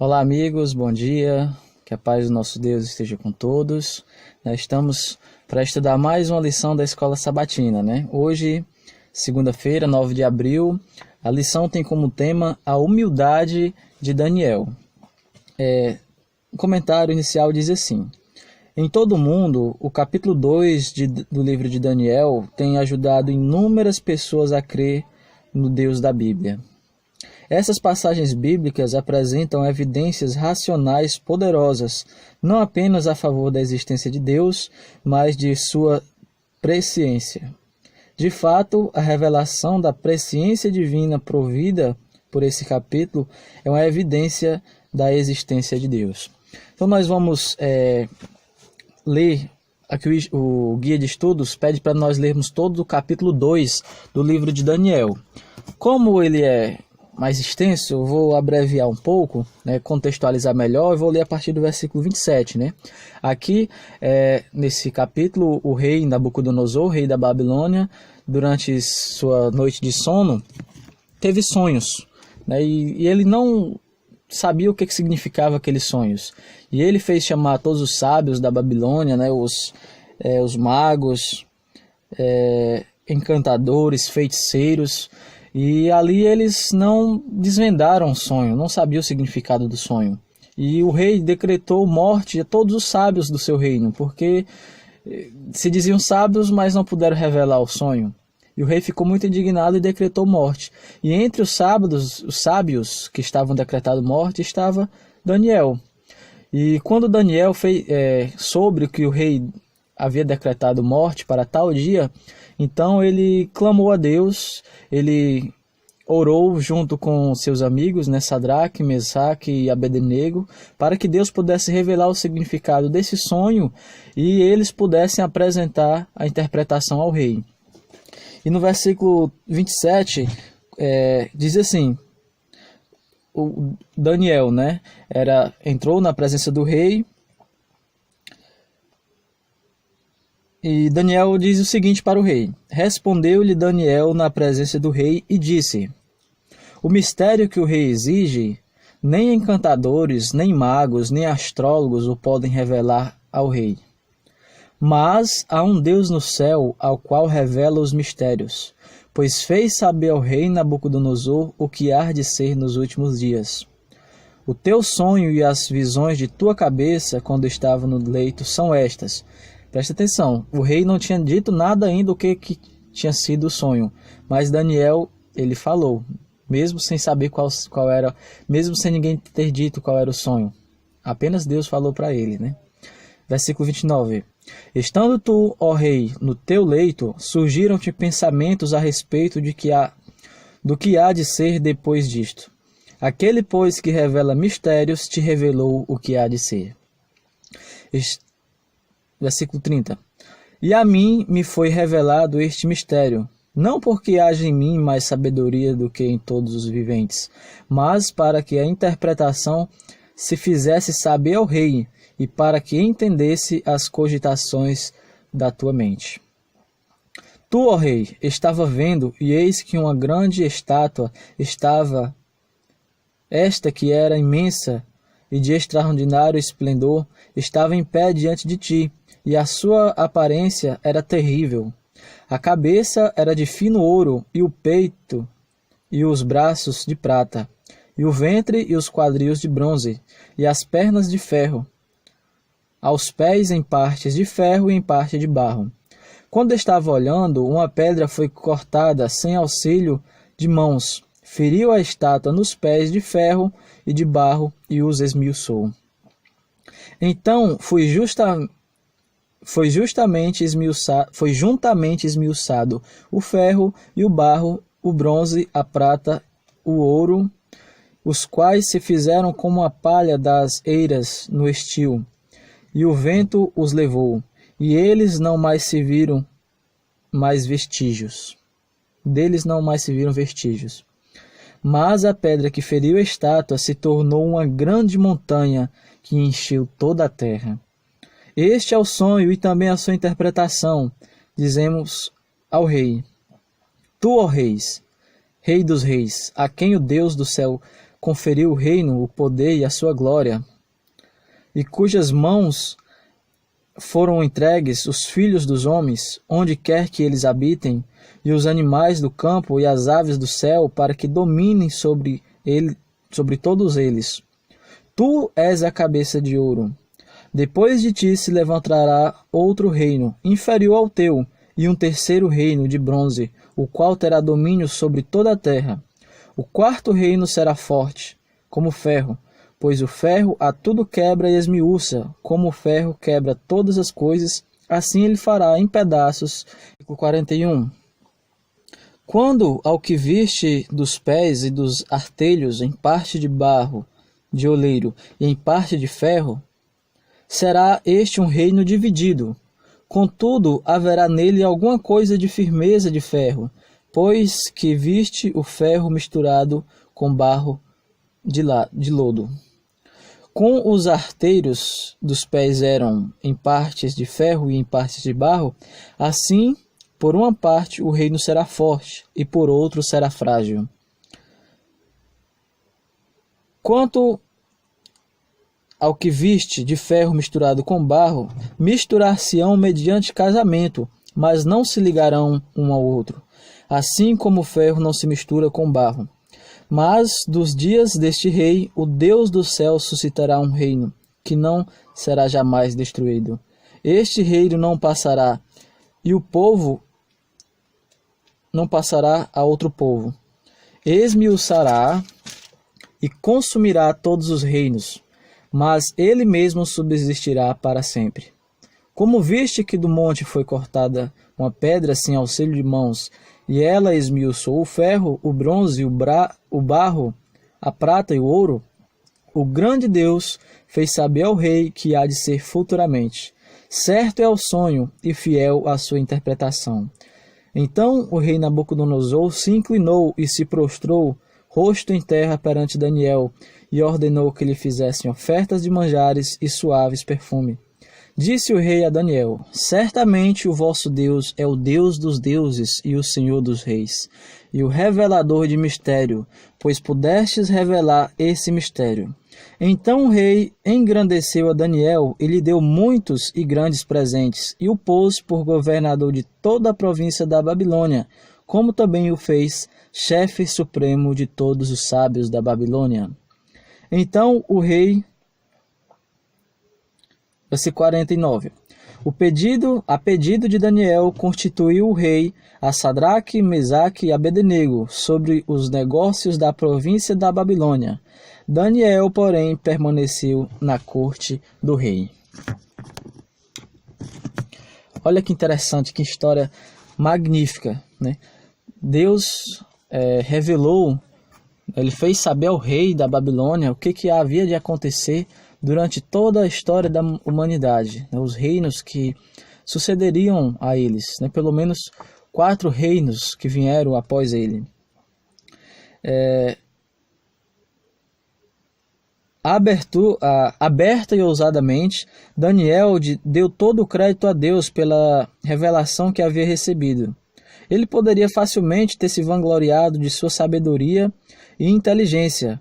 Olá, amigos, bom dia. Que a paz do nosso Deus esteja com todos. Nós estamos para estudar mais uma lição da Escola Sabatina, né? Hoje, segunda-feira, 9 de abril, a lição tem como tema a humildade de Daniel. O comentário inicial diz assim: em todo o mundo, o capítulo 2 do livro de Daniel tem ajudado inúmeras pessoas a crer no Deus da Bíblia. Essas passagens bíblicas apresentam evidências racionais poderosas, não apenas a favor da existência de Deus, mas de sua presciência. De fato, a revelação da presciência divina provida por esse capítulo é uma evidência da existência de Deus. Então nós vamos ler, aqui o guia de estudos pede para nós lermos todo o capítulo 2 do livro de Daniel. Como ele é mais extenso, eu vou abreviar um pouco, né, contextualizar melhor, e vou ler a partir do versículo 27. Né? Aqui, nesse capítulo, o rei Nabucodonosor, rei da Babilônia, durante sua noite de sono, teve sonhos, né, e ele não sabia o que significava aqueles sonhos. E ele fez chamar todos os sábios da Babilônia, né, os magos, encantadores, feiticeiros. E ali eles não desvendaram o sonho, não sabiam o significado do sonho. E o rei decretou morte a todos os sábios do seu reino, porque se diziam sábios, mas não puderam revelar o sonho. E o rei ficou muito indignado e decretou morte. E entre os sábios que estavam decretando morte, estava Daniel. E quando Daniel soube que o rei havia decretado morte para tal dia, então ele clamou a Deus, ele orou junto com seus amigos, né, Sadraque, Mesaque e Abednego, para que Deus pudesse revelar o significado desse sonho e eles pudessem apresentar a interpretação ao rei. E no versículo 27, diz assim: o Daniel, né, entrou na presença do rei. E Daniel diz o seguinte para o rei: respondeu-lhe Daniel na presença do rei e disse: o mistério que o rei exige, nem encantadores, nem magos, nem astrólogos o podem revelar ao rei. Mas há um Deus no céu ao qual revela os mistérios, pois fez saber ao rei Nabucodonosor o que há de ser nos últimos dias. O teu sonho e as visões de tua cabeça quando estava no leito são estas. Presta atenção, o rei não tinha dito nada ainda do que tinha sido o sonho, mas Daniel, ele falou, mesmo sem saber qual era, mesmo sem ninguém ter dito qual era o sonho. Apenas Deus falou para ele, né? Versículo 29. Estando tu, ó rei, no teu leito, surgiram-te pensamentos a respeito do que há de ser depois disto. Aquele, pois, que revela mistérios, te revelou o que há de ser. Versículo 30. E a mim me foi revelado este mistério, não porque haja em mim mais sabedoria do que em todos os viventes, mas para que a interpretação se fizesse saber ao rei, e para que entendesse as cogitações da tua mente. Tu, ó rei, estava vendo, e eis que uma grande estátua estava, esta que era imensa e de extraordinário esplendor, estava em pé diante de ti, e a sua aparência era terrível. A cabeça era de fino ouro, e o peito e os braços de prata, e o ventre e os quadris de bronze, e as pernas de ferro, aos pés em partes de ferro e em parte de barro. Quando estava olhando, uma pedra foi cortada sem auxílio de mãos, feriu a estátua nos pés de ferro e de barro e os esmiuçou. Então foi juntamente esmiuçado o ferro e o barro, o bronze, a prata, o ouro, os quais se fizeram como a palha das eiras no estio. E o vento os levou, e eles não mais se viram mais vestígios. Deles não mais se viram vestígios. Mas a pedra que feriu a estátua se tornou uma grande montanha que encheu toda a terra. Este é o sonho e também a sua interpretação, dizemos ao rei. Tu, ó reis, Rei dos reis, a quem o Deus do céu conferiu o reino, o poder e a sua glória, e cujas mãos foram entregues os filhos dos homens, onde quer que eles habitem, e os animais do campo e as aves do céu, para que dominem sobre todos eles. Tu és a cabeça de ouro. Depois de ti se levantará outro reino, inferior ao teu, e um terceiro reino de bronze, o qual terá domínio sobre toda a terra. O quarto reino será forte, como o ferro, pois o ferro a tudo quebra e esmiuça, como o ferro quebra todas as coisas, assim ele fará em pedaços. 41. Quando ao que viste dos pés e dos artelhos em parte de barro, de oleiro, e em parte de ferro, será este um reino dividido. Contudo, haverá nele alguma coisa de firmeza de ferro, pois que viste o ferro misturado com barro de lodo. Com os arteiros dos pés eram em partes de ferro e em partes de barro, assim, por uma parte o reino será forte, e por outro será frágil. Quanto ao que viste de ferro misturado com barro, misturar-se-ão mediante casamento, mas não se ligarão um ao outro, assim como o ferro não se mistura com barro. Mas dos dias deste rei, o Deus do céu suscitará um reino, que não será jamais destruído. Este reino não passará, e o povo não passará a outro povo. Esmiuçará e consumirá todos os reinos, mas ele mesmo subsistirá para sempre. Como viste que do monte foi cortada uma pedra sem auxílio de mãos, e ela esmiuçou o ferro, o bronze, o barro, a prata e o ouro, o grande Deus fez saber ao rei que há de ser futuramente. Certo é o sonho e fiel a sua interpretação. Então o rei Nabucodonosor se inclinou e se prostrou, rosto em terra perante Daniel, e ordenou que lhe fizessem ofertas de manjares e suaves perfume. Disse o rei a Daniel: certamente o vosso Deus é o Deus dos deuses e o Senhor dos reis, e o revelador de mistério, pois pudestes revelar esse mistério. Então o rei engrandeceu a Daniel e lhe deu muitos e grandes presentes, e o pôs por governador de toda a província da Babilônia, como também o fez chefe supremo de todos os sábios da Babilônia. Então o rei... Versículo 49. A pedido de Daniel, constituiu o rei a Sadraque, Mesaque e Abednego sobre os negócios da província da Babilônia. Daniel, porém, permaneceu na corte do rei. Olha que interessante, que história magnífica, né? Deus revelou, ele fez saber ao rei da Babilônia o que havia de acontecer durante toda a história da humanidade, né? Os reinos que sucederiam a eles, né? Pelo menos 4 reinos que vieram após ele. Aberta e ousadamente, Daniel deu todo o crédito a Deus pela revelação que havia recebido. Ele poderia facilmente ter se vangloriado de sua sabedoria e inteligência,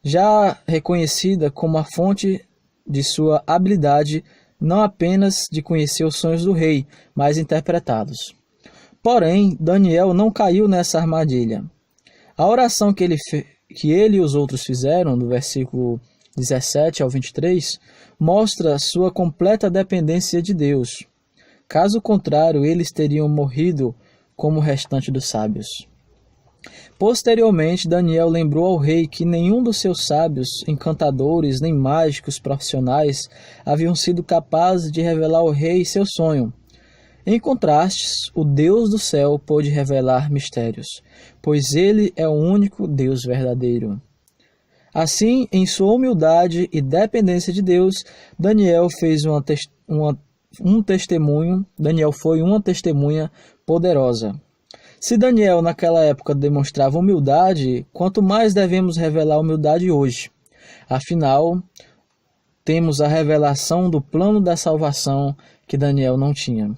já reconhecida como a fonte de sua habilidade, não apenas de conhecer os sonhos do rei, mas interpretados. Porém, Daniel não caiu nessa armadilha. A oração que ele e os outros fizeram, do versículo 17 ao 23, mostra sua completa dependência de Deus. Caso contrário, eles teriam morrido como o restante dos sábios. Posteriormente, Daniel lembrou ao rei que nenhum dos seus sábios, encantadores nem mágicos profissionais haviam sido capazes de revelar ao rei seu sonho. Em contraste, o Deus do céu pôde revelar mistérios, pois ele é o único Deus verdadeiro. Assim, em sua humildade e dependência de Deus, Daniel fez um testemunho. Daniel foi uma testemunha poderosa. Se Daniel naquela época demonstrava humildade, quanto mais devemos revelar humildade hoje. Afinal, temos a revelação do plano da salvação que Daniel não tinha.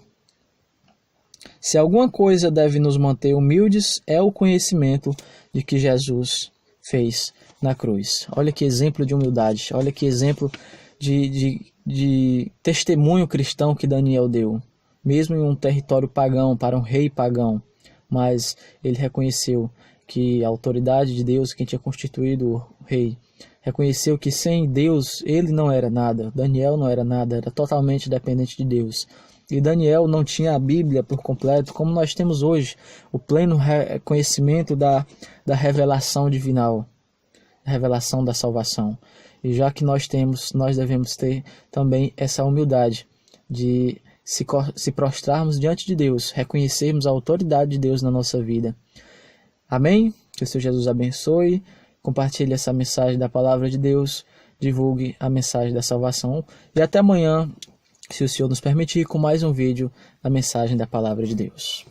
Se alguma coisa deve nos manter humildes, é o conhecimento de que Jesus fez na cruz. Olha que exemplo de humildade, olha que exemplo de testemunho cristão que Daniel deu, mesmo em um território pagão, para um rei pagão, mas ele reconheceu que a autoridade de Deus, quem tinha constituído o rei, reconheceu que sem Deus ele não era nada, Daniel não era nada, era totalmente dependente de Deus. E Daniel não tinha a Bíblia por completo, como nós temos hoje, o pleno conhecimento da revelação divinal, a revelação da salvação. E já que nós temos, nós devemos ter também essa humildade de se prostrarmos diante de Deus, reconhecermos a autoridade de Deus na nossa vida. Amém? Que o Senhor Jesus abençoe, compartilhe essa mensagem da palavra de Deus, divulgue a mensagem da salvação e até amanhã, se o Senhor nos permitir, com mais um vídeo da mensagem da palavra de Deus.